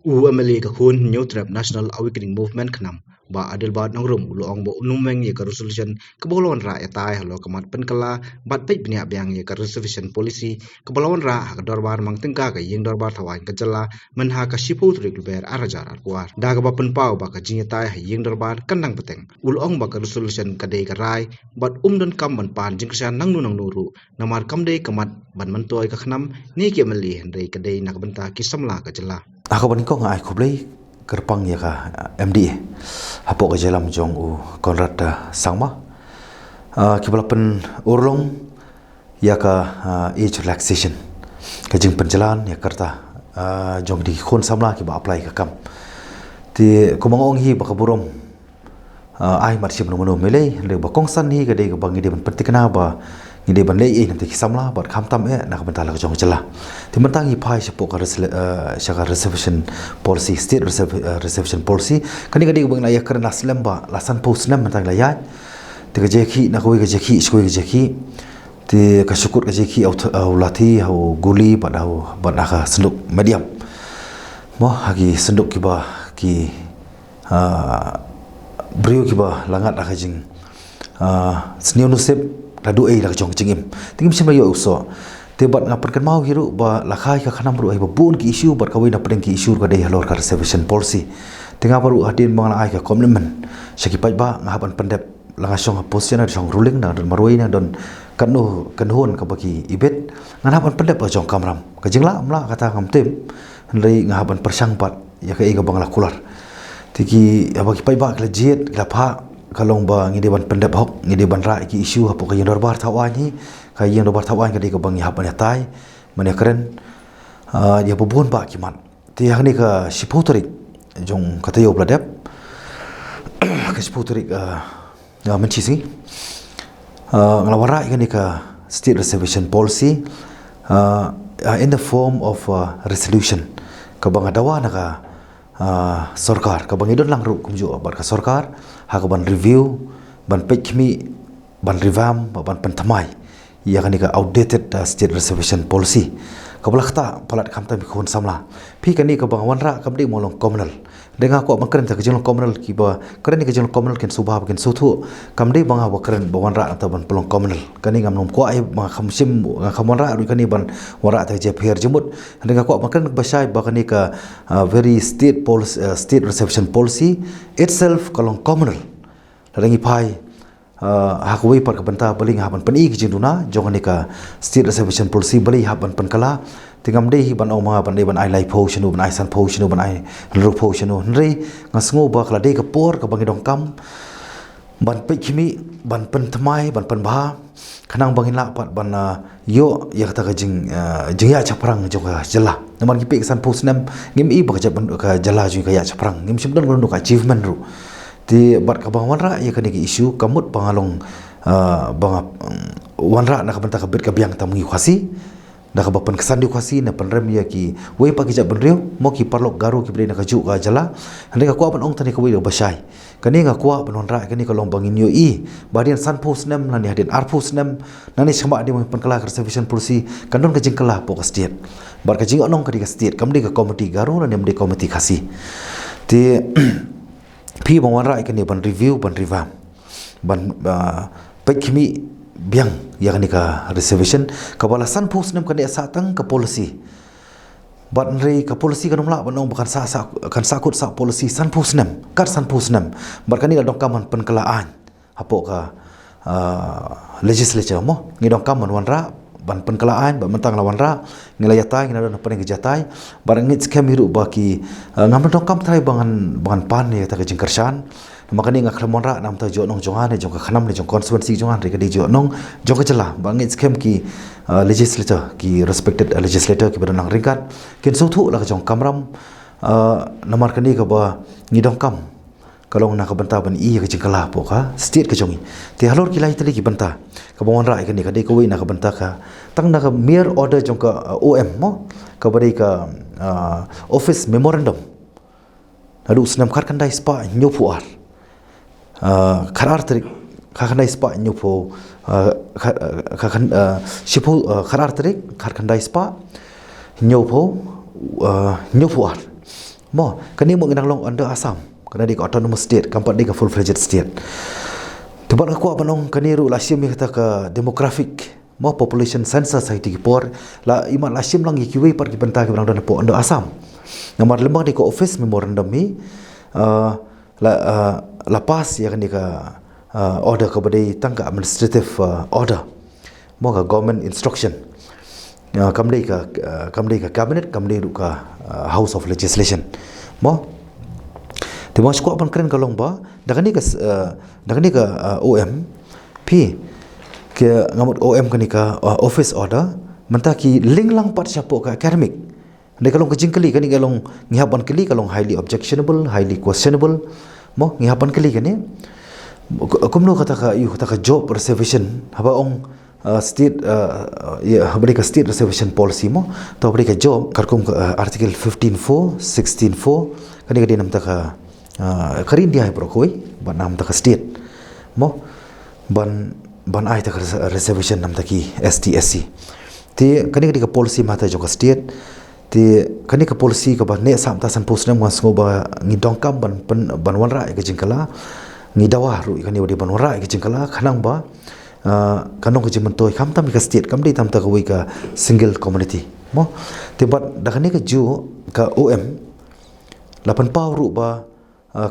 UMLA ka khun New Trap National Awakening Movement khnam ba adil ba nangrum luong bo unumeng ye ka resolution ka bolon ra etai halo kamat penkala bat pej bnya byang ye ka reservation policy ka bolon ra ha dorbar mang tengka ka ying dorbar thawan ka jalla men ha ka shipu trik ber arajar arkwar da ka ba pen pau ba ka jing tai ha ying dorbar kandang peteng ulong ba ka resolution ka dei ka rai bat don kam ban pan jing ksan nangnu ru namar kam dei kamat ban man toy ka khnam ni ke mali hendai ka dei nak benta ki samla ka jalla Ako ba niko nga ay kublay kerpang ya ka MD hapo ka jalam jong u Konrad sangma kibalapan urlong ya ka age relaxation ka jing penjalan ya karta jong di khon samla ki ba apply ka kam ti kumangong hi ba kaburom ay marsim no melay le ba kongsan hi ka de ka bangi de pentikna ba ngide ban lei nanti kisamla bat khamtam nak bentar jong jela ti mentang hi phai sepo ka reservation policy state reservation policy kani kadi bang la ya karna aslam ba lasan post nam mentang la ya ti ka jeki na koi ka jeki skoi ka jeki ti ka syukur ka jeki au lati au guli ba dau ba ka senduk medium mo hagi senduk ki ba ki brio ki ba langat ka jing sniu nusep ladu ai la jong jingim tingim sim yo uso te bat ngapan kan mau hiru ba lakhai ka khanam ru ai ba bun ki issue bar kawai na pedeng ki issue ka dei halor ka reservation policy tinga baru hadin bang ai ka commitment saki pai ba ngapan pendep langa song position na song ruling na don marwai na don kanu kanhon ka baki ibet nganapan pendep ba jong kamram ka jingla amla kata kam tem hendai ngapan persang pat ya ka iga bang la kular tiki abaki pai ba kla jet kla pha kalong ba ngide ban pendep hok ngide ban ra ki issue hapo ka yendor bar thawan hi ka yendor bar thawan ka de ka bangi hapan ya tai mane keren dia bubun ba ki man ti hangni ka siputorik jong kata yo bladep ka siputorik menci si nglawara ngani ka state reservation policy in the form of resolution ka bang dawa na ka sarkar ka bangi don lang ru kumju bar ka sarkar ha ka ban review ban pekmi ban revamp ban pentamai ya kan ka outdated state reservation policy ka balakta palat kamta mi khon samla phi kani ka bang wanra kam de molong communal denga ko makren ta ka jong communal ki ba kren ka jong communal ken subha ken suthu kam de bang ha kren ba wanra ta ban pelong communal kani ngam nom ko ai ma khamsim khamwanra ru kani ban wara ta je pher jemut denga ko makren basai ba kani ka very state policy state reservation policy itself kalong communal rangi pai hakui par kabanta baling haban pani ki jinduna jongani ka state reservation policy bali haban pankala tingam dei hi ban oma ban dei ban ai lai potion ban ai san potion ban ai ru potion nri ngasngo ba kala dei ka por ka bangi dong kam ban pe kimi ban pen thamai ban pen ba khanang bangin la pat ban yo ya kata ka jing ya chaprang joka jala naman ki pe san post nam ngim i ba ka jala ju ka ya chaprang ngim sim don ron ka achievement ru ti bat ka bang wanra ya kani ki issue kamut bangalong bang wanra na ka banta ka bet ka biang tamu khasi na ka bapan kesan di khasi na panrem ya ki we pa ki ja benrio mo ki parlok garu ki bre na ka ju ka jala hande ka kwa ban ong tani ka we basai kani nga kwa ban wanra kani ka long bangin yo i badian san post nem na ni hadin ar post nem na ni sama di pan kala reservation policy kandon ka jingkala po ka state bar ka jing onong ka di ka state kam di ka committee garu na nem di committee khasi ti phi bang wanra ikani ban review ban revamp ban pekmi biang yakni ka reservation ka balasan post nem kan asa tang ka policy ban re ka policy kan umla ban ong bukan sa kan sakut sa policy san post nem kar san post nem barkani dong kaman penkelaan hapo ka legislature mo ngidong kaman wanra ban penkelaan ban mentang lawan ra ngilayatai ngina don paning kejatai barang ngit scam hiru baki ngam dong kam trai bangan pan ya ta kejing kersan makani ngak khamon ra nam ta jo nong jongan jong ka khanam le jong constituency jongan re ka di jo nong jong ka jela bang ngit scam ki legislator ki respected legislator ki badang ringkat kin suthu la ka jong kamram namar kani ka ba ngidong kam kalong nak banta ban i ka jingkala po ka state ka jongi ti halor ki lai tali ki banta ka bawon ra ka ni ka de ko wi nak banta ka tang nak mere order jong ka OM mo ka bari ka office memorandum adu snam khar kan dai spa nyu puar kharar trik kha kan dai spa nyu po kha kan shipu kharar trik khar kan dai spa nyu po nyu puar Mo kani mo nginang long under Assam kana di autonomous state kampat di ka full fledged state. Tepat aku apa nong kani ru lasim kata ka demographic mo population census society ki por la imat lasim lang yikiwi par ki benta ki bang dan po under Assam. Namar lembang di ko office memorandum mi lepas ya kan di ka order kepada tangga administrative order mo ka government instruction kamdei ka cabinet kamdei ka house of legislation mo ti mo squat ban keren kalong ba dakani ka OM p ke ngamut OM kani ka office order mentaki link lang pat siapo ka academic ndai kalong kejingkeli kani kalong ngihapan keli kalong highly objectionable highly questionable mo ngihapan keli kani kumno kata ka job reservation haba ong state habari ka state reservation policy mo to habari ka job karkum article 15.4 16.4 kani nam ta ka karin dia pro koi ban nam ta ka state mo ban ai ta ka reservation nam ta ki ST SC ti kani ka policy mata jo ka state ti kani ka policy ka ban ne sam ta san post nam ngas ngoba ngidongkam ban wanra ka jingkala ngidawa ru kani wadi ban wanra ka jingkala khanang ba kanong ke jemantoi kam tam ka state kam dei tam ta ka ka single community mo tebat dakani ka ju ka OM 8 pau ru ba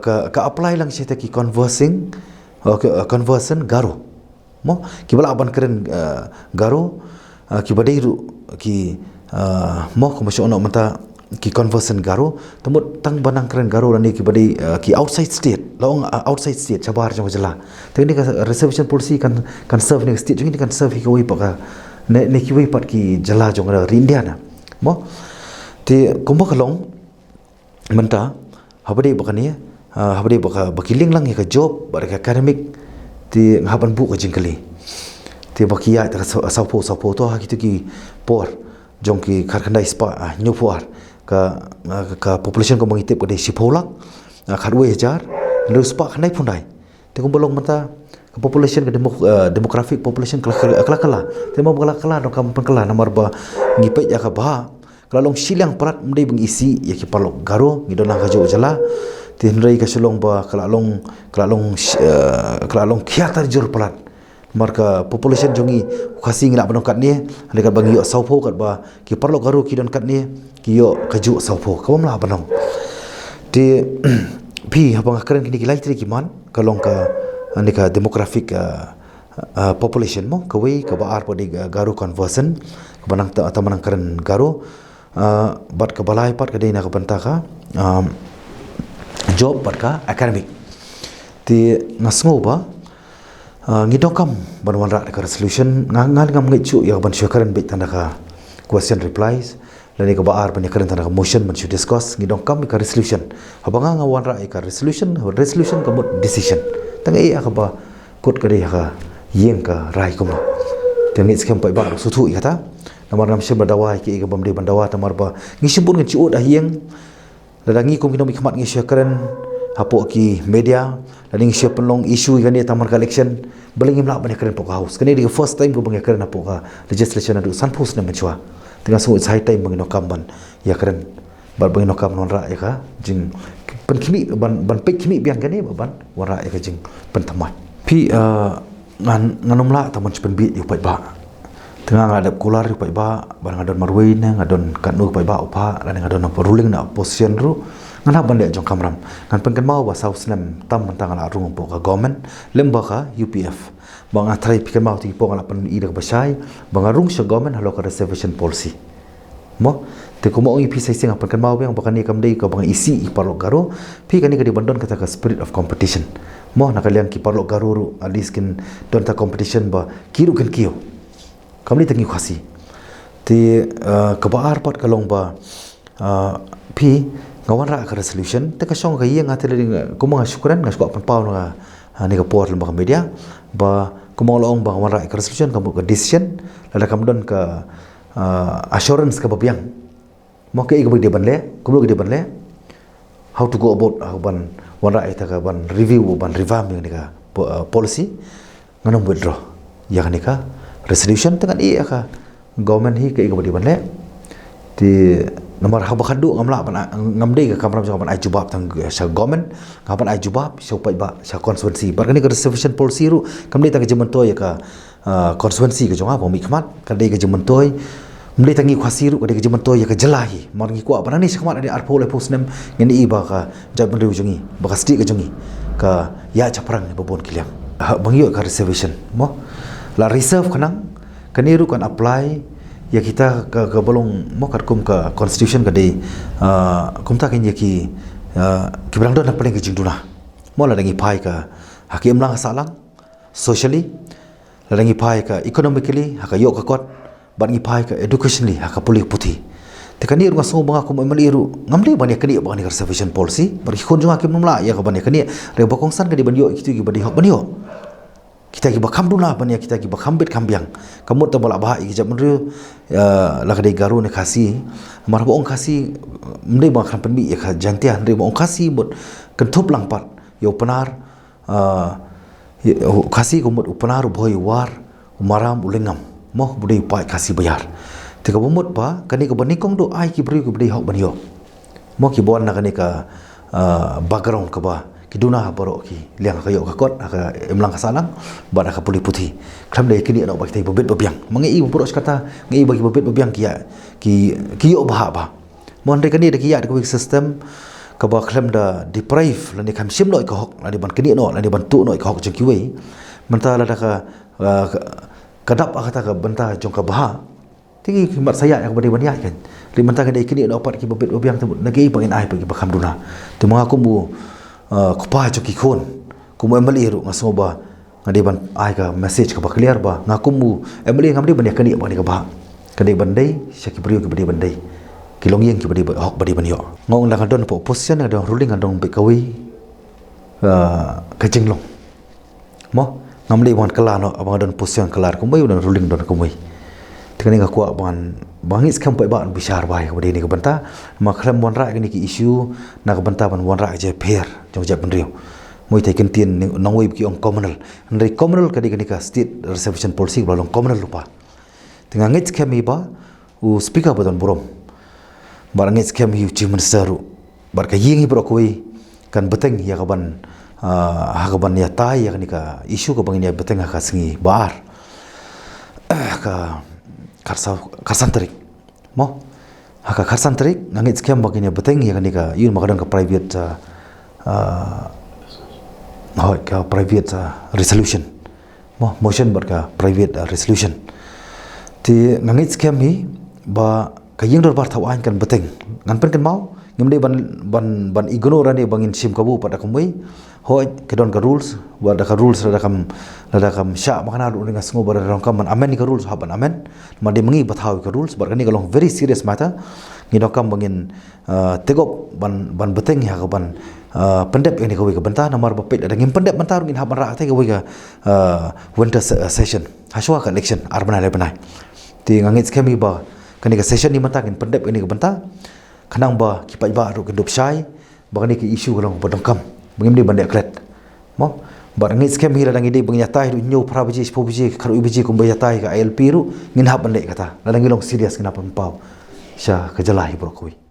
ka apply lang siya ki conversing conversion garo mo ki bala aban keren garo ki badai ru ki mo ko masyo ono mata ki conversion garo temut tang banang keren garo ni ki badai ki outside state long outside state sabar jong jela tengni ka reservation policy kan serve ni state jong ni kan serve ki wi pa ne ki wi pat ki jela jong ra India na mo ti kumba kalong menta habade bakani habade bakiling lang ka job ba ka academic ti ngapan bu ka jingkali ti bakia ta sapo to ha ki por jong ki karkandai spa new por ka population ko mangitip ko dei sipolak kharwe jar lu spa khandai phundai te ko bolong mata ka population ka demographic population kala te mo kala no kam kala nomor ba ngipet ya ka ba kalau long silang parat mdei bang isi ya ki palok garo ngidona ka jo jala te hnrei ka sulong ba kala long khiatar jur parat marka population jongi khasi ngila banong kat ni ande kat bangi yo saupo kat ba ki parlo garu ki don kat ni ki yo kaju saupo kawam la banong ti pi habang keren kini ki laitri ki man kalong ka ande ka demographic population mo kawai ka ba ar podi garu conversion banang ta manang keren garu bat ka balai pat ka deina ka banta ka job pat ka academic ti ngasngo ba ngidokam banwan ra ka resolution ngal ngam ngichu ya ban syakaran bit tanda ka question replies lani ka baar ban yakaran tanda ka motion ban syu discuss ngidokam ka resolution habanga ngawan ra ka resolution ka mot decision tanga ia ka ba kot ka dia ka yeng ka rai kom tang ngit skam pai ba su thu kata namar nam syem badawa ki ka bamde bandawa tamar ba ngisimpun ngichu dah yeng ladangi kom kinomi khmat ngi syakaran hapo ki media laning siya pelong issue gani tamar election belengim la ban keren pok house kani di first time ko bang keren apo ka legislation adu san post na menchwa tengah so sai time bang no kamban ya keren bar bang no kam non ra ya ka jing pen kimi ban pe kimi biang gani ban wara ya ka jing pen tamat pi nganom la taman pen bi yu pai ba tengah ngadap kular yu pai ba ban ngadon marwei na ngadon kanu pai ba upa lan ngadon ruling na opposition ru ngana bande jong kamram kan penken mau ba south nam tam mentang ala rung po ka government lemba ka UPF bang atrai pikan mau ti po ala pen ida basai bang rung sya government halo ka reservation policy mo te ko mo ngi pi sai sing penken mau bang bakani kam dei ka bang isi iparlo garo pi kani ka di bandon kata ka spirit of competition mo nakaliang ki parlo garo ru aliskin don ta competition ba kiru kan kio kam ni tengi khasi te ka baar pat kalong ba pi ngawan ra ka resolution te ka song ka yeng atele ko mga syukran ngas ko pan pau nga ni ka por lemba media ba ko mga loong ba ngawan ra ka resolution ka ka decision la kam don ka assurance ka babiang mo ke ga de ban le ko lo de ban le how to go about ban wan ra ita ka ban review ban revamp ni ka policy nganom withdraw ya ni ka resolution tangan i ka government hi ke ga de ban le ti nomor ha bakhadu ngamla ban ngamde ka kamram jawaban ai jubab tang sha government ngaban ai jubab sha pai ba sha constituency bar kani ka reservation policy ru kamde tang jemen toy ka constituency ka jonga bomi khmat kade ka jemen toy mle tangi khasi ru kade ka jemen toy ka jelahi mar ngi ko ban ni khmat ade arpo le posnem ngeni iba ka jaban ru jongi ba ka sti ka jongi ka ya chaprang babon kiliang bangyo ka reservation mo la reserve kanang kani ru kan apply ya kita ke bolong mo kat kum ka constitution ka de kumta kin ya ki berang don paling ke jingduna mo la dangi pai ka hakim lang salang socially la dangi pai ka economically haka yok ka kot ban ngi pai ka educationally haka puli puti te kani ru ngaso banga kum emali ru ngamli ban ya kani ban ni reservation policy bar khon jong hakim namla ya ka ban ya kani re bokong san ka di ban yo kitu ki ban di hok ban yo kita ki bakham duna ban ya kita ki bakham bet kambiang kamu ta bola bah ki jab menru la ka de garu ne khasi mar bo ong khasi mdei ba kham penbi ya kha jantia ndei bo ong khasi bot kentup lang pat yo penar khasi ko mot upanar boy war umaram ulengam moh budai pai khasi bayar te ka bomot pa kani ka bani kong do ai ki bri ko budai hok ban yo mo ki bon na kani ka background ka ba ki duna ha baro ki liang ka yo ka kot ka emlang ka salang ba ka puli puti kham dei kini no ba ki bobet bobiang mangi i boros kata ngi bagi bobet bobiang ki yo ba ba mon de kani de ki ya de system ka ba kham da deprive la ni kham sim noi ka hok la di ban kini no la di ban tu noi ka hok jeng ki wei menta la da ka kadap kata ka benta jong ka bah tigi mat saya yang bade ban ya kan li menta ka dei kini no pat ki bobet bobiang tu nagi pangin ai bagi ba kham duna tu mga ku mu kupa cho ki khon kumu emali ru ngaso ba ngade ban ai ka message ka ba clear ba ngakumu emali ngamdi ban yakani ba ni ka ba kade bandai syaki brio ki bade bandai kilong yang ki bade hok bade ban yo ngong la don po position ada ruling adong be kawi ka jenglong mo ngamli ban kala no abang don position kelar kumbai don ruling don kumbai tekani ka kwa ban bangis kam pai ban bishar bai ko ni ka banta ma khram mon ra ni ki issue na ka banta ban mon ra je pher jong jap ban riu moi thai ken tin nong wei ki ong communal ndai communal ka ni ka state reservation policy ba long communal lupa tinga ngit kemi ba u speaker ba don borom bar ngit kemi u chief minister bar ka yingi bro koi kan beteng ya ka ban ha ka ban ya tai ya ni ka issue ka bangin ya beteng ka singi bar ka karsan tarik mo haka karsan tarik ngangit scam bagini beteng ya kanika yun makadang ka private private resolution mo motion berka private resolution ti ngangit scam hi ba kayeng dor bar thawan kan beteng ngan pen kan mau ngimde ban ignore ni bangin sim kabu pada kumui hoi kedon ka rules wada ka rules rada kam sya makana ru dengan sengo bar rong kam amen ka rules haban amen made mengi bathaw ka rules bar kani ka long very serious matter ngidok kam bangin tegop ban beteng ya ka ban pendep ini ka wi ka benta namar bapet ada ngim pendep bentar ngin haban ra te ka wi ka winter session haswa ka election arbana le banai ti ngangit skemi ba kani ka session ni mata ngin pendep ini ka benta kanang ba kipai ba ru kendop syai bagani ki issue kalong bodongkam bangim di bandek klet mo bar ngit scam hira dangi di bangnya tai ru nyu prabaji spobuji karu ibiji kumbaya tai ka ILP ru ngin hab bandek kata la dangi long serious kenapa pau sya kejelah bro koi